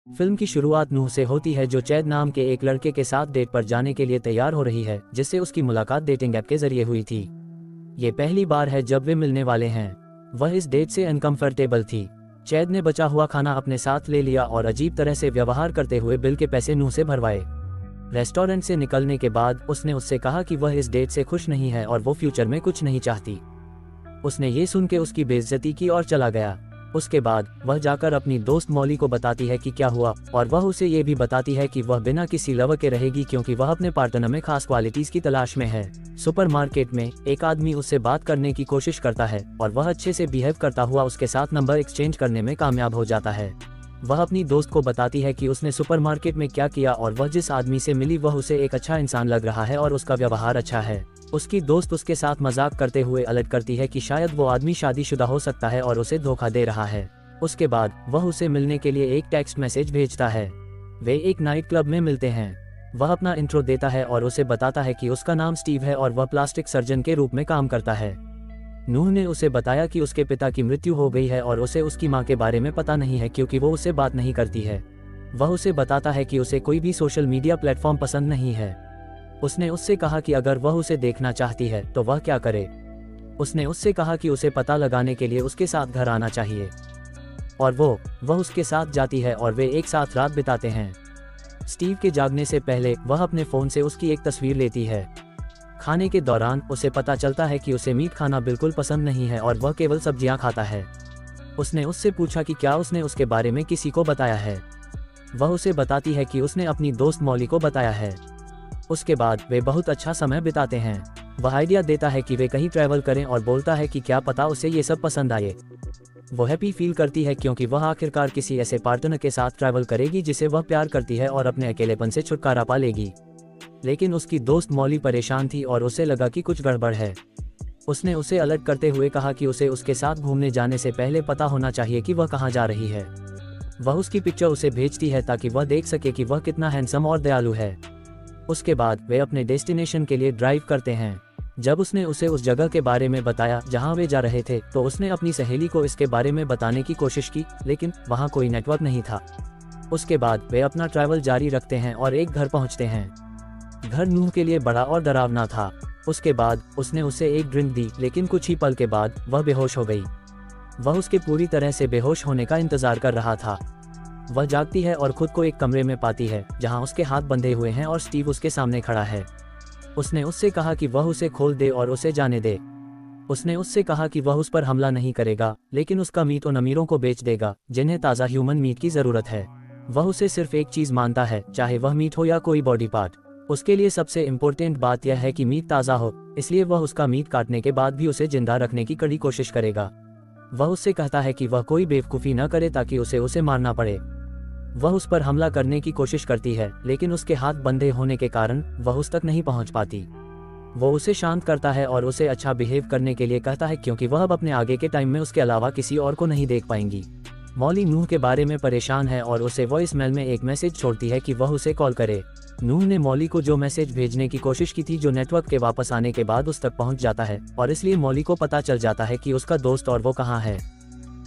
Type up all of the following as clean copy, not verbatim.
Film की शुरुआत नूह से होती है, जो चैद नाम के एक लड़के के साथ डेट पर जाने के लिए तैयार हो रही है, जिससे उसकी मुलाकात डेटिंग ऐप के जरिए हुई थी। ये पहली बार है जब वे मिलने वाले हैं। वह इस डेट से अनकंफर्टेबल थी। चैद ने बचा हुआ खाना अपने साथ ले लिया और अजीब तरह से व्यवहार करते हुए बिल के पैसे नूह से भरवाए। रेस्टोरेंट से निकलने के बाद उसने उससे कहा कि वह इस डेट से खुश नहीं है और वो फ्यूचर में कुछ नहीं चाहती। उसने ये सुन के उसकी बेइज्जती की और चला गया। उसके बाद वह जाकर अपनी दोस्त मॉली को बताती है कि क्या हुआ, और वह उसे ये भी बताती है कि वह बिना किसी लव के रहेगी क्योंकि वह अपने पार्टनर में खास क्वालिटीज की तलाश में है। सुपरमार्केट में एक आदमी उससे बात करने की कोशिश करता है और वह अच्छे से बिहेव करता हुआ उसके साथ नंबर एक्सचेंज करने में कामयाब हो जाता है। वह अपनी दोस्त को बताती है कि उसने सुपरमार्केट में क्या किया और वह जिस आदमी से मिली वह उसे एक अच्छा इंसान लग रहा है और उसका व्यवहार अच्छा है। उसकी दोस्त उसके साथ मजाक करते हुए अलर्ट करती है कि शायद वो आदमी शादीशुदा हो सकता है और उसे धोखा दे रहा है। उसके बाद वह उसे मिलने के लिए एक टेक्स्ट मैसेज भेजता है। वे एक नाइट क्लब में मिलते हैं। वह अपना इंट्रो देता है और उसे बताता है कि उसका नाम स्टीव है और वह प्लास्टिक सर्जन के रूप में काम करता है। नूह ने उसे बताया कि उसके पिता की मृत्यु हो गई है और उसे उसकी मां के बारे में पता नहीं है क्योंकि वो उससे बात नहीं करती है। वह उसे बताता है कि उसे कोई भी सोशल मीडिया प्लेटफॉर्म पसंद नहीं है। उसने उससे कहा कि अगर वह उसे देखना चाहती है तो वह क्या करे। उसने उससे कहा कि उसे पता लगाने के लिए उसके साथ घर आना चाहिए, और वह उसके साथ जाती है और वे एक साथ रात बिताते हैं। स्टीव के जागने से पहले वह अपने फ़ोन से उसकी एक तस्वीर लेती है। खाने के दौरान उसे पता चलता है कि उसे मीट खाना बिल्कुल पसंद नहीं है और वह केवल सब्जियां खाता है। उसने उससे पूछा कि क्या उसने उसके बारे में किसी को बताया है। वह उसे बताती है कि उसने अपनी दोस्त मॉली को बताया है। उसके बाद वे बहुत अच्छा समय बिताते हैं। वह आइडिया देता है कि वे कहीं ट्रैवल करें और बोलता है कि क्या पता उसे ये सब पसंद आए। वो हैप्पी फील करती है क्योंकि वह आखिरकार किसी ऐसे पार्टनर के साथ ट्रैवल करेगी जिसे वह प्यार करती है और अपने अकेलेपन से छुटकारा पा लेगी। लेकिन उसकी दोस्त मॉली परेशान थी और उसे लगा कि कुछ गड़बड़ है। उसने उसे अलर्ट करते हुए कहा कि उसे उसके साथ घूमने जाने से पहले पता होना चाहिए कि वह कहाँ जा रही है। वह उसकी पिक्चर उसे भेजती है ताकि वह देख सके कि वह कितना हैंडसम और दयालु है। उसके बाद वे अपने डेस्टिनेशन के लिए ड्राइव करते हैं। जब उसने उसे उस जगह के बारे में बताया जहां वे जा रहे थे तो उसने अपनी सहेली को इसके बारे में बताने की कोशिश की, लेकिन वहां कोई नेटवर्क नहीं था। उसके बाद वे अपना ट्रैवल जारी रखते हैं और एक घर पहुंचते हैं। घर नूह के लिए बड़ा और डरावना था। उसके बाद उसने उसे एक ड्रिंक दी, लेकिन कुछ ही पल के बाद वह बेहोश हो गई। वह उसके पूरी तरह से बेहोश होने का इंतजार कर रहा था। वह जागती है और खुद को एक कमरे में पाती है जहां उसके हाथ बंधे हुए हैं और स्टीव उसके सामने खड़ा है। उसने उससे कहा कि वह उसे खोल दे और उसे जाने दे। उसने उससे कहा कि वह उस पर हमला नहीं करेगा, लेकिन उसका मीट उन अमीरों को बेच देगा जिन्हें ताज़ा ह्यूमन मीट की ज़रूरत है। वह उसे सिर्फ एक चीज़ मानता है, चाहे वह मीट हो या कोई बॉडी पार्ट। उसके लिए सबसे इम्पोर्टेंट बात यह है कि मीट ताज़ा हो, इसलिए वह उसका मीट काटने के बाद भी उसे जिंदा रखने की कड़ी कोशिश करेगा। वह उससे कहता है कि वह कोई बेवकूफ़ी न करे ताकि उसे मारना पड़े। वह उस पर हमला करने की कोशिश करती है, लेकिन उसके हाथ बंधे होने के कारण वह उस तक नहीं पहुंच पाती। वो उसे शांत करता है और उसे अच्छा बिहेव करने के लिए कहता है क्योंकि वह अब अपने आगे के टाइम में उसके अलावा किसी और को नहीं देख पाएंगी। मॉली नूह के बारे में परेशान है और उसे वॉइस मेल में एक मैसेज छोड़ती है कि वह उसे कॉल करे। नूह ने मॉली को जो मैसेज भेजने की कोशिश की थी जो नेटवर्क के वापस आने के बाद उस तक पहुंच जाता है, और इसलिए मॉली को पता चल जाता है कि उसका दोस्त और वो कहाँ है।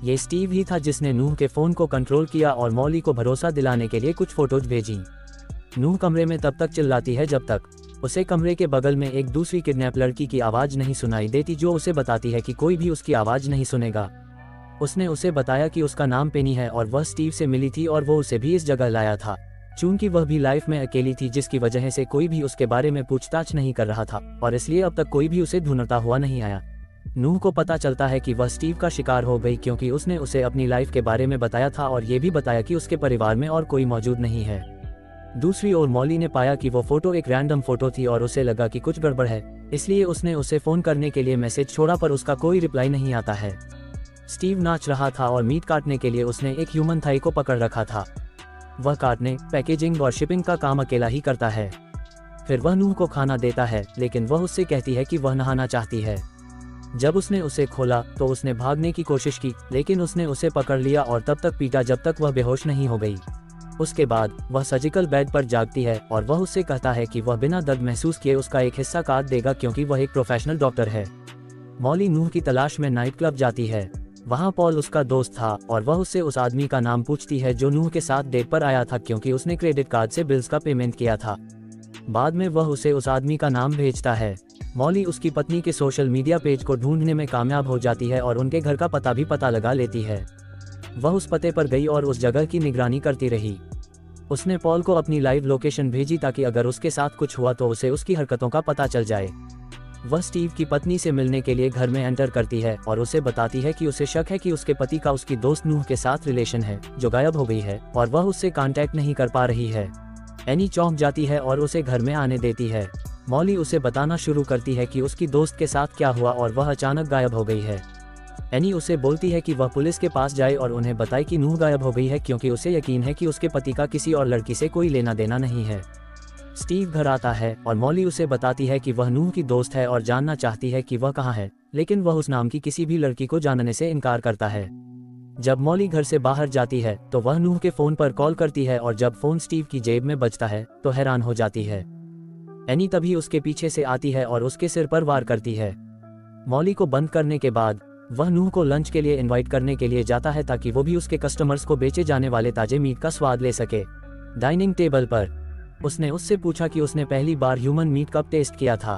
ये स्टीव ही था जिसने नूह के फ़ोन को कंट्रोल किया और मॉली को भरोसा दिलाने के लिए कुछ फोटोज भेजी। नूह कमरे में तब तक चिल्लाती है जब तक उसे कमरे के बगल में एक दूसरी किडनैप लड़की की आवाज़ नहीं सुनाई देती, जो उसे बताती है कि कोई भी उसकी आवाज़ नहीं सुनेगा। उसने उसे बताया कि उसका नाम पेनी है और वह स्टीव से मिली थी और वो उसे भी इस जगह लाया था। चूंकि वह भी लाइफ में अकेली थी, जिसकी वजह से कोई भी उसके बारे में पूछताछ नहीं कर रहा था और इसलिए अब तक कोई भी उसे ढूंढता हुआ नहीं आया। नूह को पता चलता है कि वह स्टीव का शिकार हो गई क्योंकि उसने उसे अपनी लाइफ के बारे में बताया था और ये भी बताया कि उसके परिवार में और कोई मौजूद नहीं है। दूसरी ओर मॉली ने पाया कि वो फोटो एक रैंडम फोटो थी और उसे लगा कि कुछ गड़बड़ है, इसलिए उसने उसे फ़ोन करने के लिए मैसेज छोड़ा पर उसका कोई रिप्लाई नहीं आता है। स्टीव नाच रहा था और मीट काटने के लिए उसने एक ह्यूमन थाई को पकड़ रखा था। वह काटने, पैकेजिंग और शिपिंग का काम अकेला ही करता है। फिर वह नूह को खाना देता है, लेकिन वह उससे कहती है कि वह नहाना चाहती है। जब उसने उसे खोला तो उसने भागने की कोशिश की, लेकिन उसने उसे पकड़ लिया और तब तक पीटा जब तक वह बेहोश नहीं हो गई। उसके बाद वह सर्जिकल बेड पर जागती है और वह उससे कहता है कि वह बिना दर्द महसूस किए उसका एक हिस्सा काट देगा क्योंकि वह एक प्रोफेशनल डॉक्टर है। मॉली नूह की तलाश में नाइट क्लब जाती है। वहाँ पॉल उसका दोस्त था और वह उससे उस आदमी का नाम पूछती है जो नूह के साथ डेट पर आया था, क्योंकि उसने क्रेडिट कार्ड से बिल्स का पेमेंट किया था। बाद में वह उसे उस आदमी का नाम भेजता है। मॉली उसकी पत्नी के सोशल मीडिया पेज को ढूंढने में कामयाब हो जाती है और उनके घर का पता भी पता लगा लेती है। वह उस पते पर गई और उस जगह की निगरानी करती रही। उसने पॉल को अपनी लाइव लोकेशन भेजी ताकि अगर उसके साथ कुछ हुआ तो उसे उसकी हरकतों का पता चल जाए। वह स्टीव की पत्नी से मिलने के लिए घर में एंटर करती है और उसे बताती है कि उसे शक है कि उसके पति का उसकी दोस्त नूह के साथ रिलेशन है जो गायब हो गई है और वह उससे कांटेक्ट नहीं कर पा रही है। एनी चौंक जाती है और उसे घर में आने देती है। मॉली उसे बताना शुरू करती है कि उसकी दोस्त के साथ क्या हुआ और वह अचानक गायब हो गई है। एनी उसे बोलती है कि वह पुलिस के पास जाए और उन्हें बताए कि नूह गायब हो गई है, क्योंकि उसे यकीन है कि उसके पति का किसी और लड़की से कोई लेना देना नहीं है। स्टीव घर आता है और मॉली उसे बताती है कि वह नूह की दोस्त है और जानना चाहती है कि वह कहाँ है, लेकिन वह उस नाम की किसी भी लड़की को जानने से इनकार करता है। जब मॉली घर से बाहर जाती है तो वह नूह के फोन पर कॉल करती है और जब फोन स्टीव की जेब में बजता है तो हैरान हो जाती है। एनी तभी उसके पीछे से आती है और उसके सिर पर वार करती है। मॉली को बंद करने के बाद वह नूह को लंच के लिए इनवाइट करने के लिए जाता है ताकि वो भी उसके कस्टमर्स को बेचे जाने वाले ताजे मीट का स्वाद ले सके। डाइनिंग टेबल पर उसने उससे पूछा कि उसने पहली बार ह्यूमन मीट कब टेस्ट किया था।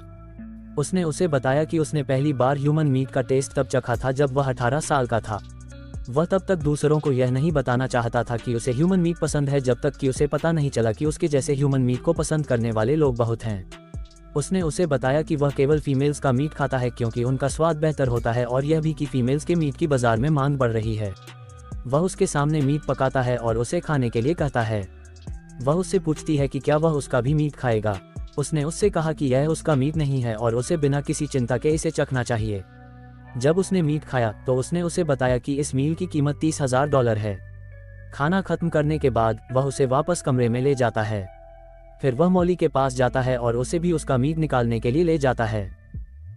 उसने उसे बताया कि उसने पहली बार ह्यूमन मीट का टेस्ट तब चखा था जब वह 18 साल का था। वह तब तक दूसरों को यह नहीं बताना चाहता था कि उसे ह्यूमन मीट पसंद है जब तक कि उसे पता नहीं चला कि उसके जैसे ह्यूमन मीट को पसंद करने वाले लोग बहुत हैं। उसने उसे बताया कि वह केवल फीमेल्स का मीट खाता है क्योंकि उनका स्वाद बेहतर होता है और यह भी कि फीमेल्स के मीट की बाजार में मांग बढ़ रही है। वह उसके सामने मीट पकाता है और उसे खाने के लिए कहता है। वह उससे पूछती है कि क्या वह उसका भी मीट खाएगा। उसने उससे कहा कि यह उसका मीट नहीं है और उसे बिना किसी चिंता के इसे चखना चाहिए। जब उसने मीट खाया तो उसने उसे बताया कि इस मील की कीमत $30,000 है। खाना खत्म करने के बाद वह उसे वापस कमरे में ले जाता है। फिर वह मॉली के पास जाता है और उसे भी उसका मीट निकालने के लिए ले जाता है।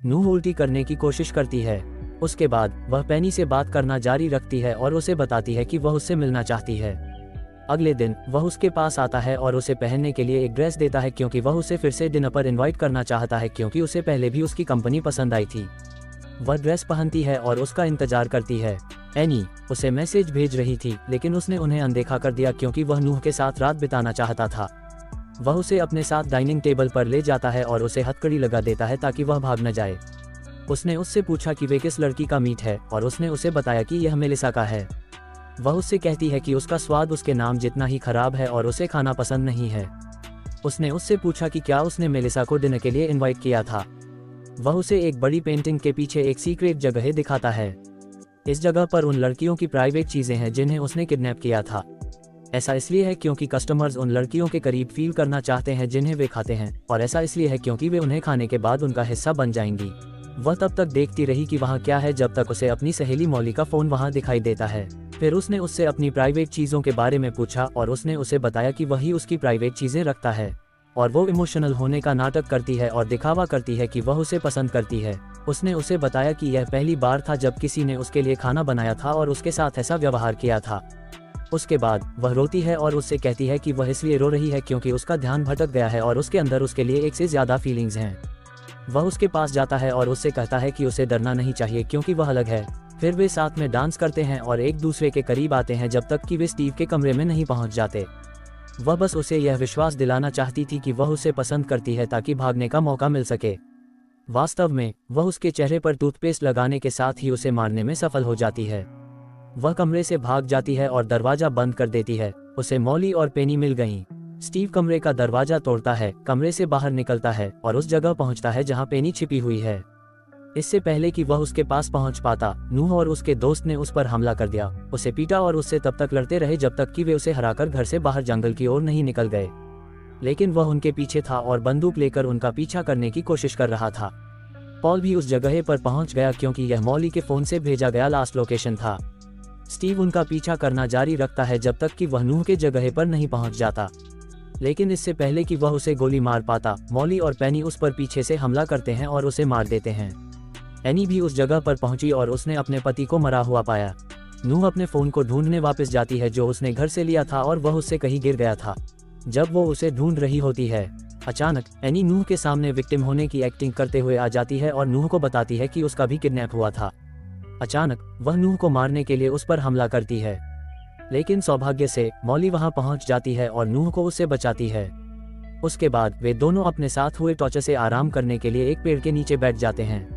नूह उल्टी करने की कोशिश करती है। उसके बाद वह पेनी से बात करना जारी रखती है और उसे बताती है कि वह उससे मिलना चाहती है। अगले दिन वह उसके पास आता है और उसे पहनने के लिए एक ड्रेस देता है क्योंकि वह उसे फिर से डिनर पर इनवाइट करना चाहता है, क्योंकि उसे पहले भी उसकी कंपनी पसंद आई थी। वह ड्रेस पहनती है और उसका इंतजार करती है। एनी उसे मैसेज भेज रही थी लेकिन उसने उन्हें अनदेखा कर दिया क्योंकि वह नूह के साथ रात बिताना चाहता था। वह उसे अपने साथ डाइनिंग टेबल पर ले जाता है और उसे हथकड़ी लगा देता है ताकि वह भाग न जाए। उसने उससे पूछा कि वे किस लड़की का मीट है और उसने उसे बताया कि यह मेलिसा का है। वह उससे कहती है कि उसका स्वाद उसके नाम जितना ही खराब है और उसे खाना पसंद नहीं है। उसने उससे पूछा कि क्या उसने मेलिसा को डिनर के लिए इनवाइट किया था। वह उसे एक बड़ी पेंटिंग के पीछे एक सीक्रेट जगह दिखाता है। इस जगह पर उन लड़कियों की प्राइवेट चीजें हैं जिन्हें उसने किडनैप किया था। ऐसा इसलिए है क्योंकि कस्टमर्स उन लड़कियों के करीब फील करना चाहते हैं जिन्हें वे खाते हैं, और ऐसा इसलिए है क्योंकि वे उन्हें खाने के बाद उनका हिस्सा बन जाएंगी। वह तब तक देखती रही कि वहाँ क्या है जब तक उसे अपनी सहेली मॉली का फोन वहाँ दिखाई देता है। फिर उसने उससे अपनी प्राइवेट चीजों के बारे में पूछा और उसने उसे बताया कि वही उसकी प्राइवेट चीजें रखता है और वो इमोशनल होने का नाटक करती है और दिखावा करती है कि वह उसे पसंद करती है। उसने उसे बताया कि यह पहली बार था जब किसी ने उसके लिए खाना बनाया था और उसके साथ ऐसा व्यवहार किया था। उसके बाद वह रोती है और उससे कहती है कि वह इसलिए रो रही है क्योंकि उसका ध्यान भटक गया है और उसके अंदर उसके लिए एक से ज्यादा फीलिंग्स हैं। वह उसके पास जाता है और उससे कहता है कि उसे डरना नहीं चाहिए क्योंकि वह अलग है। फिर वे साथ में डांस करते हैं और एक दूसरे के करीब आते हैं जब तक कि वे स्टीव के कमरे में नहीं पहुंच जाते। वह बस उसे यह विश्वास दिलाना चाहती थी कि वह उसे पसंद करती है ताकि भागने का मौका मिल सके। वास्तव में वह उसके चेहरे पर टूथपेस्ट लगाने के साथ ही उसे मारने में सफल हो जाती है। वह कमरे से भाग जाती है और दरवाजा बंद कर देती है। उसे मॉली और पेनी मिल गईं। स्टीव कमरे का दरवाजा तोड़ता है, कमरे से बाहर निकलता है और उस जगह पहुंचता है जहां पेनी छिपी हुई है। इससे पहले कि वह उसके पास पहुंच पाता, नूह और उसके दोस्त ने उस पर हमला कर दिया, उसे पीटा और उससे तब तक लड़ते रहे जब तक कि वे उसे हराकर घर से बाहर जंगल की ओर नहीं निकल गए। लेकिन वह उनके पीछे था और बंदूक लेकर उनका पीछा करने की कोशिश कर रहा था। पॉल भी उस जगह पर पहुंच गया क्योंकि यह मॉली के फोन से भेजा गया लास्ट लोकेशन था। स्टीव उनका पीछा करना जारी रखता है जब तक कि वह नूह के जगह पर नहीं पहुंच जाता। लेकिन इससे पहले कि वह उसे गोली मार पाता, मॉली और पेनी उस पर पीछे से हमला करते हैं और उसे मार देते हैं। एनी भी उस जगह पर पहुंची और उसने अपने पति को मरा हुआ पाया। नूह अपने फोन को ढूंढने वापस जाती है जो उसने घर से लिया था और वह उससे कहीं गिर गया था। जब वो उसे ढूंढ रही होती है, अचानक एनी नूह के सामने विक्टिम होने की एक्टिंग करते हुए आ जाती है और नूह को बताती है कि उसका भी किडनैप हुआ था। अचानक वह नूह को मारने के लिए उस पर हमला करती है, लेकिन सौभाग्य से मॉली वहां पहुंच जाती है और नूह को उससे बचाती है। उसके बाद वे दोनों अपने साथ हुए टॉर्चर से आराम करने के लिए एक पेड़ के नीचे बैठ जाते हैं।